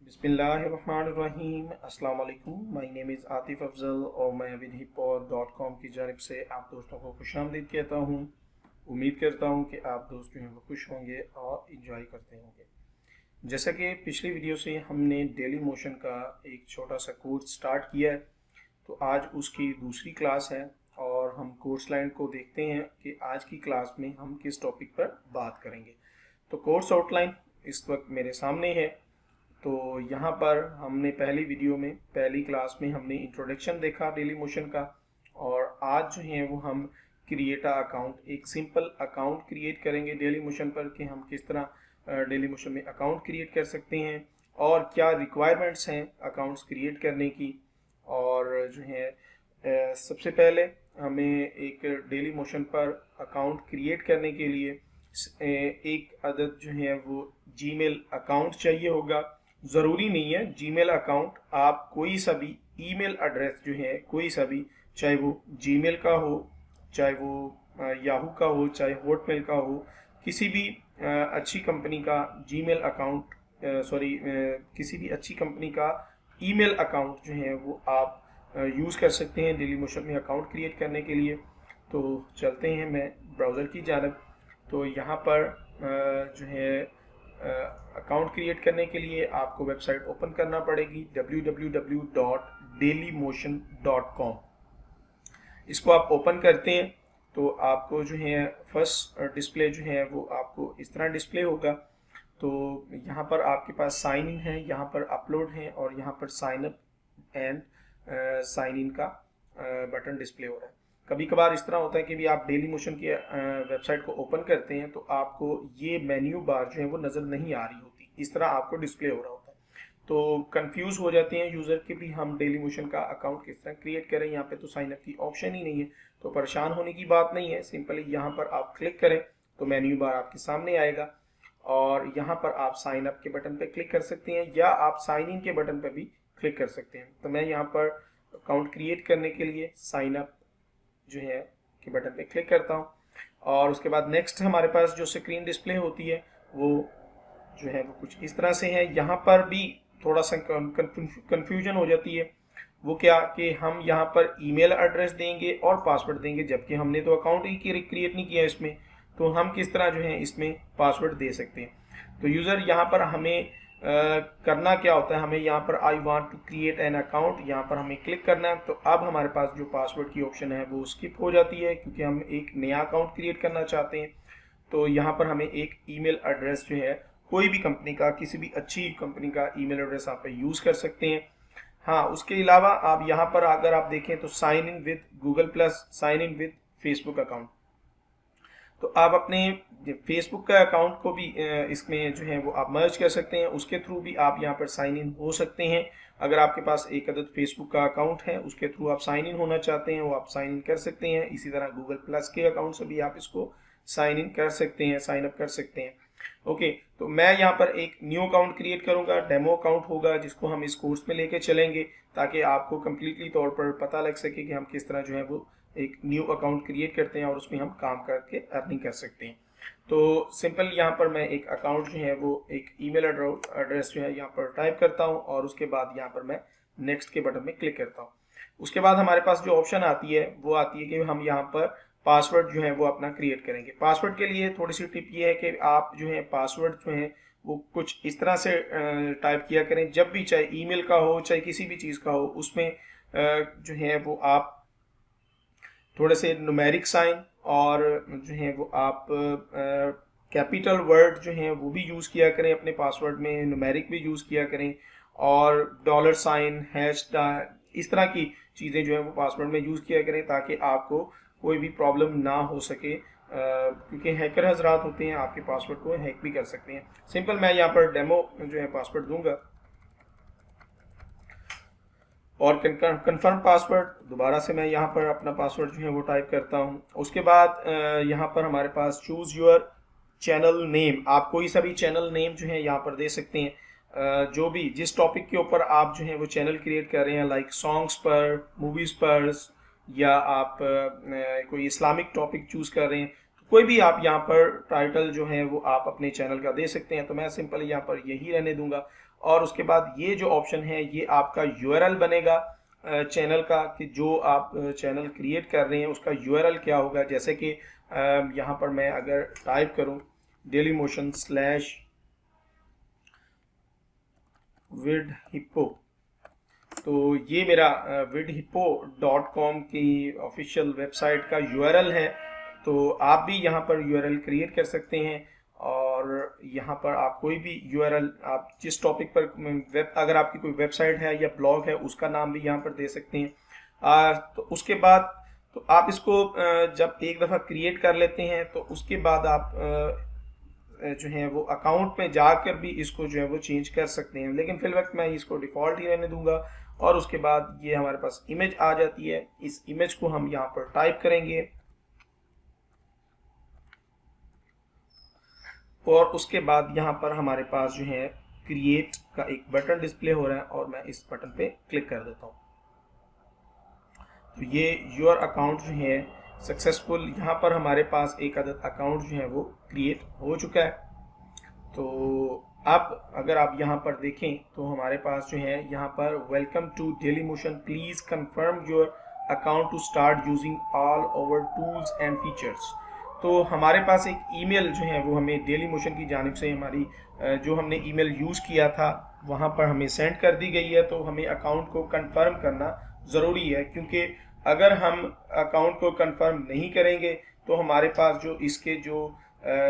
बिस्मिल्लाहिर्रहमानिर्रहीम। अस्सलाम वालेकुम। My name is Atif Afzal और मैं विधिपod.com की जानिब से आप दोस्तों को खुशामदीद कहता हूँ। उम्मीद करता हूँ कि आप दोस्त जो हैं वो खुश होंगे और इन्जॉय करते होंगे। जैसा कि पिछली वीडियो से हमने डेली मोशन का एक छोटा सा कोर्स स्टार्ट किया है, तो आज उसकी दूसरी क्लास है और हम कोर्स लाइन को देखते हैं कि आज की क्लास में हम किस टॉपिक पर बात करेंगे। तो कोर्स आउटलाइन इस वक्त मेरे सामने है। तो यहाँ पर हमने पहली क्लास में हमने इंट्रोडक्शन देखा डेली मोशन का, और आज जो है वो हम क्रिएट अकाउंट, एक सिंपल अकाउंट क्रिएट करेंगे डेली मोशन पर कि हम किस तरह डेली मोशन में अकाउंट क्रिएट कर सकते हैं और क्या रिक्वायरमेंट्स हैं अकाउंट्स क्रिएट करने की। और जो है सबसे पहले हमें एक डेली मोशन पर अकाउंट क्रिएट करने के लिए एक अदद जो है वो जीमेल अकाउंट चाहिए होगा। ज़रूरी नहीं है जीमेल अकाउंट, आप कोई सा भी ईमेल एड्रेस जो है, कोई सा भी, चाहे वो जीमेल का हो, चाहे वो याहू का हो, चाहे हॉटमेल का हो, किसी भी अच्छी कंपनी का जीमेल अकाउंट, किसी भी अच्छी कंपनी का ईमेल अकाउंट जो है वो आप यूज़ कर सकते हैं डेली मोशन में अकाउंट क्रिएट करने के लिए। तो चलते हैं मैं ब्राउज़र की जानब। तो यहाँ पर जो है अकाउंट क्रिएट करने के लिए आपको वेबसाइट ओपन करना पड़ेगी www.dailymotion.com। इसको आप ओपन करते हैं तो आपको जो है फर्स्ट डिस्प्ले जो है वो आपको इस तरह डिस्प्ले होगा। तो यहाँ पर आपके पास साइन इन है, यहाँ पर अपलोड है और यहाँ पर sign up and sign in का बटन डिस्प्ले हो रहा है। कभी कभार इस तरह होता है कि भी आप डेली मोशन की वेबसाइट को ओपन करते हैं तो आपको ये मेन्यू बार जो है वो नज़र नहीं आ रही होती, इस तरह आपको डिस्प्ले हो रहा होता है। तो कंफ्यूज हो जाते हैं यूज़र के भी हम डेली मोशन का अकाउंट किस तरह क्रिएट करें। यहाँ पे तो साइन अप की ऑप्शन ही नहीं है, तो परेशान होने की बात नहीं है। सिंपली यहाँ पर आप क्लिक करें तो मेन्यू बार आपके सामने आएगा और यहाँ पर आप साइन अप के बटन पर क्लिक कर सकते हैं या आप साइन इन के बटन पर भी क्लिक कर सकते हैं। तो मैं यहाँ पर अकाउंट क्रिएट करने के लिए साइन अप जो है के बटन पे क्लिक करता हूँ और उसके बाद नेक्स्ट हमारे पास जो स्क्रीन डिस्प्ले होती है वो जो है वो कुछ इस तरह से है। यहाँ पर भी थोड़ा सा कंफ्यूजन हो जाती है। वो क्या कि हम यहाँ पर ईमेल एड्रेस देंगे और पासवर्ड देंगे, जबकि हमने तो अकाउंट ही क्रिएट नहीं किया इसमें, तो हम किस तरह जो है इसमें पासवर्ड दे सकते हैं। तो यूज़र यहाँ पर हमें करना क्या होता है, हमें यहाँ पर I want to create an account, यहाँ पर हमें क्लिक करना है। तो अब हमारे पास जो पासवर्ड की ऑप्शन है वो स्किप हो जाती है क्योंकि हम एक नया अकाउंट क्रिएट करना चाहते हैं। तो यहाँ पर हमें एक ईमेल एड्रेस जो है कोई भी कंपनी का, किसी भी अच्छी कंपनी का ईमेल एड्रेस आप यूज़ कर सकते हैं। हाँ, उसके अलावा आप यहाँ पर अगर आप देखें तो sign in with Google plus, sign in with Facebook account, तो आप अपने फेसबुक का अकाउंट को भी इसमें जो है वो आप मर्ज कर सकते हैं। उसके थ्रू भी आप यहाँ पर साइन इन हो सकते हैं। अगर आपके पास एक अदद फेसबुक का अकाउंट है उसके थ्रू आप साइन इन होना चाहते हैं, वो आप साइन इन कर सकते हैं। इसी तरह गूगल प्लस के अकाउंट से भी आप इसको साइन इन कर सकते हैं, साइन अप कर सकते हैं। ओके, तो मैं यहाँ पर एक न्यू अकाउंट क्रिएट करूँगा, डेमो अकाउंट होगा जिसको हम इस कोर्स में लेके चलेंगे ताकि आपको कम्प्लीटली तौर पर पता लग सके कि हम किस तरह जो है वो एक न्यू अकाउंट क्रिएट करते हैं और उसमें हम काम करके अर्निंग कर सकते हैं। तो सिंपल यहाँ पर मैं एक अकाउंट जो है वो एक ईमेल एड्रेस जो है यहाँ पर टाइप करता हूँ और उसके बाद यहाँ पर मैं नेक्स्ट के बटन में क्लिक करता हूँ। उसके बाद हमारे पास जो ऑप्शन आती है वो आती है कि हम यहाँ पर पासवर्ड जो है वो अपना क्रिएट करेंगे। पासवर्ड के लिए थोड़ी सी टिप ये है कि आप जो है पासवर्ड जो है वो कुछ इस तरह से टाइप किया करें, जब भी चाहे ईमेल का हो चाहे किसी भी चीज़ का हो, उसमें जो है वो आप थोड़े से न्यूमेरिक साइन और जो है वो आप कैपिटल वर्ड जो हैं वो भी यूज़ किया करें अपने पासवर्ड में, न्यूमेरिक भी यूज़ किया करें और डॉलर साइन, हैश, इस तरह की चीज़ें जो है वो पासवर्ड में यूज़ किया करें ताकि आपको कोई भी प्रॉब्लम ना हो सके, क्योंकि हैकर हजरात होते हैं आपके पासवर्ड को हैक भी कर सकते हैं। सिंपल मैं यहाँ पर डेमो जो है पासवर्ड दूंगा और कंफर्म पासवर्ड, दोबारा से मैं यहाँ पर अपना पासवर्ड जो है वो टाइप करता हूँ। उसके बाद यहाँ पर हमारे पास चूज़ योर चैनल नेम, आप कोई सा भी चैनल नेम जो है यहाँ पर दे सकते हैं। जो भी जिस टॉपिक के ऊपर आप जो है वो चैनल क्रिएट कर रहे हैं, लाइक सॉन्ग्स पर, मूवीज़ पर, या आप कोई इस्लामिक टॉपिक चूज़ कर रहे हैं, तो कोई भी आप यहाँ पर टाइटल जो है वो आप अपने चैनल का दे सकते हैं। तो मैं सिंपली यहाँ पर यही रहने दूंगा और उसके बाद ये जो ऑप्शन है ये आपका यूआरएल बनेगा चैनल का, कि जो आप चैनल क्रिएट कर रहे हैं उसका यूआरएल क्या होगा। जैसे कि यहाँ पर मैं अगर टाइप करूँ dailymotion/vidhippo, तो ये मेरा vidhippo.com की ऑफिशियल वेबसाइट का यूआरएल है। तो आप भी यहाँ पर यूआरएल क्रिएट कर सकते हैं और यहाँ पर आप कोई भी यूआरएल आप जिस टॉपिक पर अगर आपकी कोई वेबसाइट है या ब्लॉग है उसका नाम भी यहाँ पर दे सकते हैं। तो उसके बाद तो आप इसको जब एक दफ़ा क्रिएट कर लेते हैं तो उसके बाद आप जो है वो अकाउंट में जाकर भी इसको जो है वो चेंज कर सकते हैं, लेकिन फिल वक्त मैं इसको डिफ़ॉल्ट ही रहने दूंगा। और उसके बाद ये हमारे पास इमेज आ जाती है। इस इमेज को हम यहाँ पर टाइप करेंगे और उसके बाद यहाँ पर हमारे पास जो है क्रिएट का एक बटन डिस्प्ले हो रहा है और मैं इस बटन पे क्लिक कर देता हूँ। तो ये योर अकाउंट जो है सक्सेसफुल, यहाँ पर हमारे पास एक अदद अकाउंट जो है वो क्रिएट हो चुका है। तो अब अगर आप यहाँ पर देखें तो हमारे पास जो है यहाँ पर welcome to Dailymotion, please confirm your account to start using all over tools and features. तो हमारे पास एक ईमेल जो है वो हमें डेली मोशन की जानिब से हमारी जो हमने ईमेल यूज़ किया था वहाँ पर हमें सेंड कर दी गई है। तो हमें अकाउंट को कंफर्म करना ज़रूरी है, क्योंकि अगर हम अकाउंट को कंफर्म नहीं करेंगे तो हमारे पास जो इसके जो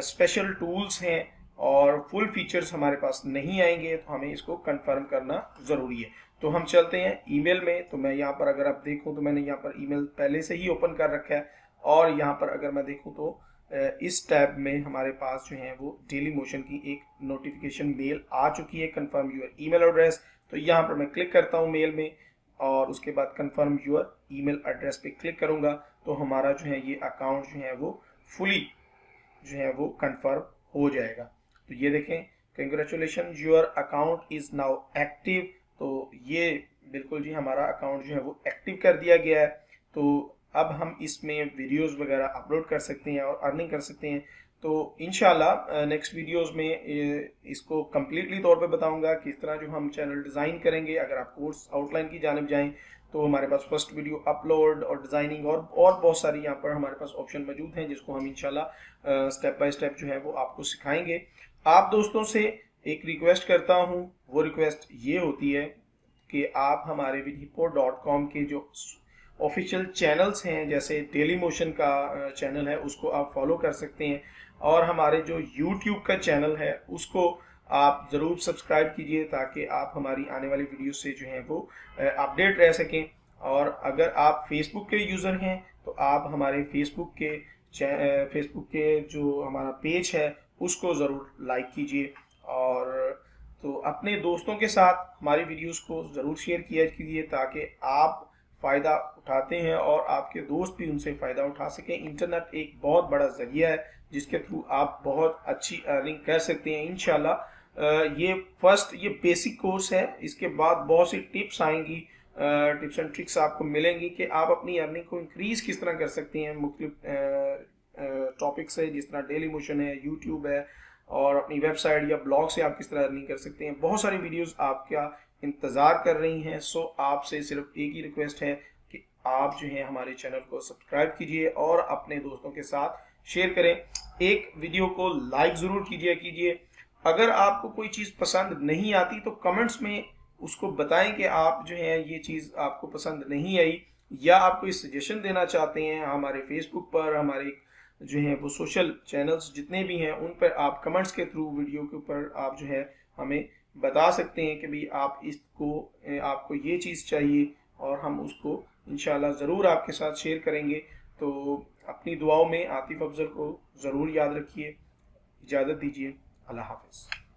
स्पेशल टूल्स हैं और फुल फीचर्स हमारे पास नहीं आएंगे। तो हमें इसको कंफर्म करना ज़रूरी है। तो हम चलते हैं ईमेल में। तो मैं यहाँ पर अगर आप देखूँ तो मैंने यहाँ पर ईमेल पहले से ही ओपन कर रखा है और यहाँ पर अगर मैं देखूँ तो इस टैब में हमारे पास जो है वो डेली मोशन की एक नोटिफिकेशन मेल आ चुकी है, कंफर्म यूर ईमेल एड्रेस। तो यहाँ पर मैं क्लिक करता हूँ मेल में और उसके बाद कंफर्म यूर ईमेल एड्रेस पे क्लिक करूँगा तो हमारा जो है ये अकाउंट जो है वो फुली जो है वो कंफर्म हो जाएगा। तो ये देखें, congratulation your account is now active. तो ये बिल्कुल जी हमारा अकाउंट जो है वो एक्टिव कर दिया गया है। तो अब हम इसमें वीडियोस वगैरह अपलोड कर सकते हैं और अर्निंग कर सकते हैं। तो इंशाल्लाह नेक्स्ट वीडियोस में इसको कम्प्लीटली तौर पे बताऊंगा किस तरह जो हम चैनल डिज़ाइन करेंगे। अगर आप कोर्स आउटलाइन की जानिब जाएं तो हमारे पास फर्स्ट वीडियो अपलोड और डिज़ाइनिंग और बहुत सारी यहाँ पर हमारे पास ऑप्शन मौजूद हैं जिसको हम इंशाल्लाह स्टेप बाय स्टेप जो है वो आपको सिखाएंगे। आप दोस्तों से एक रिक्वेस्ट करता हूँ, वो रिक्वेस्ट ये होती है कि आप हमारे vidhippo.com के जो ऑफिशियल चैनल्स हैं, जैसे डेली मोशन का चैनल है उसको आप फॉलो कर सकते हैं और हमारे जो यूट्यूब का चैनल है उसको आप ज़रूर सब्सक्राइब कीजिए ताकि आप हमारी आने वाली वीडियो से जो है वो अपडेट रह सकें। और अगर आप फेसबुक के यूज़र हैं तो आप हमारे फेसबुक के जो हमारा पेज है उसको ज़रूर लाइक कीजिए और तो अपने दोस्तों के साथ हमारी वीडियोस को ज़रूर शेयर किया कीजिए ताकि आप फ़ायदा उठाते हैं और आपके दोस्त भी उनसे फ़ायदा उठा सकें। इंटरनेट एक बहुत बड़ा ज़रिया है जिसके थ्रू आप बहुत अच्छी अर्निंग कर सकते हैं इंशाल्लाह। ये बेसिक कोर्स है, इसके बाद बहुत सी टिप्स आएंगी, टिप्स एंड ट्रिक्स आपको मिलेंगी कि आप अपनी अर्निंग को इंक्रीज़ किस तरह कर सकते हैं मुख्तलिफ टॉपिक्स है जिस तरह डेली मोशन है, यूट्यूब है और अपनी वेबसाइट या ब्लॉग से आप किस तरह अर्निंग कर सकते हैं। बहुत सारी वीडियोस आपका इंतज़ार कर रही हैं। सो आपसे सिर्फ एक ही रिक्वेस्ट है कि आप जो है हमारे चैनल को सब्सक्राइब कीजिए और अपने दोस्तों के साथ शेयर करें। एक वीडियो को लाइक ज़रूर कीजिए। अगर आपको कोई चीज़ पसंद नहीं आती तो कमेंट्स में उसको बताएं कि आप जो है ये चीज़ आपको पसंद नहीं आई या आप कोई सजेशन देना चाहते हैं। हमारे फेसबुक पर हमारे जो है वो सोशल चैनल्स जितने भी हैं उन पर आप कमेंट्स के थ्रू वीडियो के ऊपर आप जो है हमें बता सकते हैं कि भाई आपको ये चीज़ चाहिए और हम उसको इंशाल्लाह ज़रूर आपके साथ शेयर करेंगे। तो अपनी दुआओं में आतिफ अफजल को ज़रूर याद रखिए। इजाज़त दीजिए, अल्लाह हाफ़िज़।